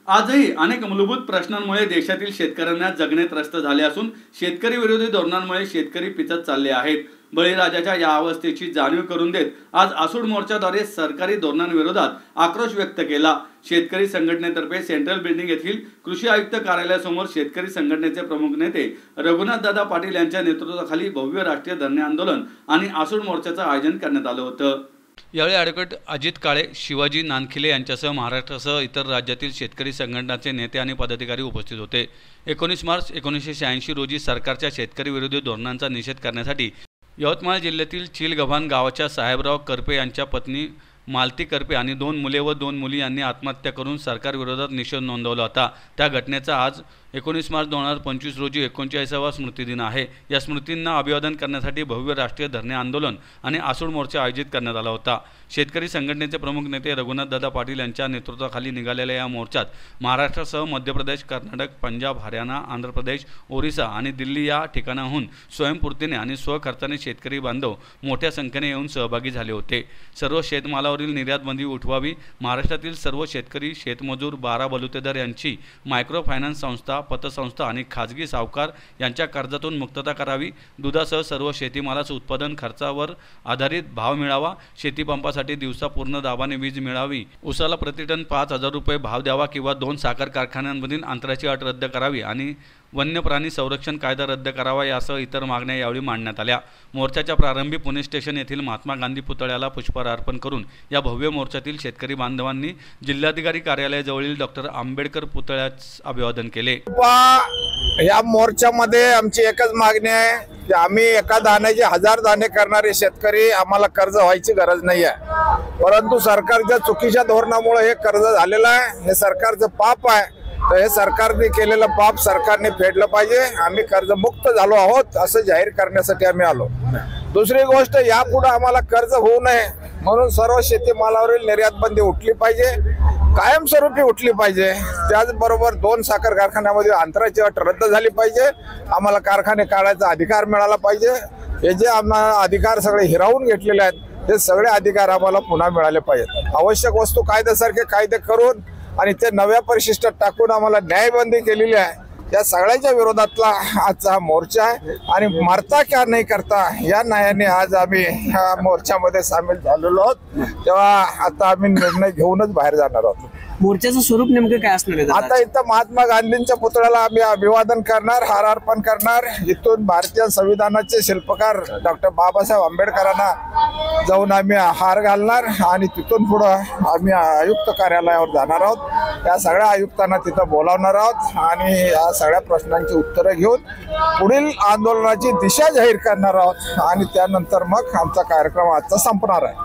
आजही अनेक मूलभूत प्रश्नांमुळे देशातील शेतकऱ्यांना जगणे त्रस्त झाले असून शेतकरी विरोधी धोरणांमुळे शेतकरी पिचत चालले आहेत। बळीराजाच्या या अवस्थेची जाणीव करून देत आज आसूड मोर्चाद्वारे सरकारी धोरणांविरोधात आक्रोश व्यक्त केला। शेतकरी संघटनेतर्फे सेंट्रल बिल्डिंग येथील कृषी आयुक्त कार्यालयासमोर शेतकरी संघटनेचे प्रमुख नेते रघुनाथदादा पाटील यांच्या नेतृत्वाखाली भव्य राष्ट्रीय धरणे आंदोलन आणि आसूड मोर्चाचं आयोजन करण्यात आलं होतं। यावेळी ॲडव्होकेट अजित काळे, शिवाजी नानखिले यांच्यासह महाराष्ट्रासह इतर राज्यातील शेतकरी संघटनांचे नेते आणि पदाधिकारी उपस्थित होते। 19 मार्च 1986 रोजी सरकारच्या शेतकरी विरोधी धोरणांचा निषेध करण्यासाठी यवतमाळ जिल्ह्यातील चिलगव्हाण गावाच्या साहेबराव करपे यांच्या पत्नी मालती करपे आणि 2 मुले व 2 मुली यांनी आत्महत्या करून सरकारविरोधात निषेध नोंदवला होता। त्या घटनेचा आज 19 मार्च 2025 रोजी 39वा स्मृतिदिन आहे। या स्मृतींना अभिवादन करण्यासाठी भव्य राष्ट्रीय धरणे आंदोलन आणि आसूड मोर्चा आयोजित करण्यात आला होता। शेतकरी संघटनेचे प्रमुख नेते रघुनाथदादा पाटील यांच्या नेतृत्वाखाली निघालेल्या या मोर्चात महाराष्ट्रासह मध्य प्रदेश, कर्नाटक, पंजाब, हरियाणा, आंध्र प्रदेश, ओरिसा आणि दिल्ली या ठिकाणाहून स्वयंपूर्तीने आणि स्वखर्चाने शेतकरी बांधव मोठ्या संख्येने येऊन सहभागी झाले होते। सर्व शेतमालावरील निर्यात बंदी उठवावी, महाराष्ट्रातील सर्व शेतकरी, शेतमजूर, 12 बलुतेदार यांची मायक्रो फायनान्स संस्था, पतसंस्था आणि खाजगी सावकार यांच्या कर्जातून मुक्तता करावी, दुधासह सर्व शेतीमालाचं उत्पादन खर्चावर आधारित भाव मिळावा, शेतीपंपासाठी दिवसा पूर्ण दाबाने वीज मिळावी, उसाला प्रतिटन 5,000 रुपये भाव द्यावा किंवा 2 साखर कारखान्यांमधील अंतराची अट रद्द करावी आणि वन्य प्राणी संरक्षण कायदा रद्द करावा यासह इतर मागण्या यावेळी मांडण्यात आल्या। मोर्चाच्या प्रारंभी पुणे स्टेशन येथील महात्मा गांधी पुतळ्याला पुष्पहार अर्पण करून या भव्य मोर्चातील शेतकरी बांधवांनी जिल्हाधिकारी कार्यालयाजवळील डॉक्टर आंबेडकर पुतळ्यास अभिवादन केले। या मोर्चामध्ये आमची एकच मागणी आहे की आम्ही एका दाण्याचे 1000 दाणे करणारे शेतकरी, आम्हाला कर्ज व्हायची गरज नाही आहे, परंतु सरकारच्या चुकीच्या धोरणामुळे हे कर्ज झालेलं आहे। हे सरकारचं पाप आहे, तर हे सरकारने केलेलं पाप सरकारने फेडलं पाहिजे। आम्ही कर्जमुक्त झालो आहोत असं जाहीर करण्यासाठी आम्ही आलो। दुसरी गोष्ट, यापुढे आम्हाला कर्ज होऊ नये म्हणून सर्व शेतीमालावरील निर्यात बंदी उठली पाहिजे, कायमस्वरूपी उठली पाहिजे। त्याचबरोबर 2 साखर कारखान्यामध्ये अंतराची अट रद्द झाली पाहिजे, आम्हाला कारखाने काढायचा अधिकार मिळाला पाहिजे। हे जे आम्हाला अधिकार सगळे हिरावून घेतलेले आहेत हे सगळे अधिकार आम्हाला पुन्हा मिळाले पाहिजेत। आवश्यक वस्तू कायद्यासारखे कायदे करून आणि ते नव्या परिशिष्टात टाकून आम्हाला न्यायबंदी केलेली आहे। या सगळ्याच्या विरोधातला आजचा हा मोर्चा आहे आणि मरता क्या नाही करता या न्यायाने आज आम्ही ह्या मोर्चामध्ये सामील झालेलो आहोत। तेव्हा आता आम्ही निर्णय घेऊनच बाहेर जाणार आहोत। मोर्चाचं स्वरूप नेमकं काय असणार आहे? आता इथं महात्मा गांधींच्या पुतळ्याला आम्ही अभिवादन करणार, हार अर्पण करणार। इथून भारतीय संविधानाचे शिल्पकार डॉक्टर बाबासाहेब आंबेडकरांना जाऊन आम्ही हार घालणार आणि तिथून पुढं आम्ही आयुक्त कार्यालयावर जाणार आहोत। या सगळ्या आयुक्तांना तिथं बोलावणार आहोत आणि या सगळ्या प्रश्नांची उत्तरं घेऊन पुढील आंदोलनाची दिशा जाहीर करणार आहोत आणि त्यानंतर मग आमचा कार्यक्रम आजचा संपणार आहे।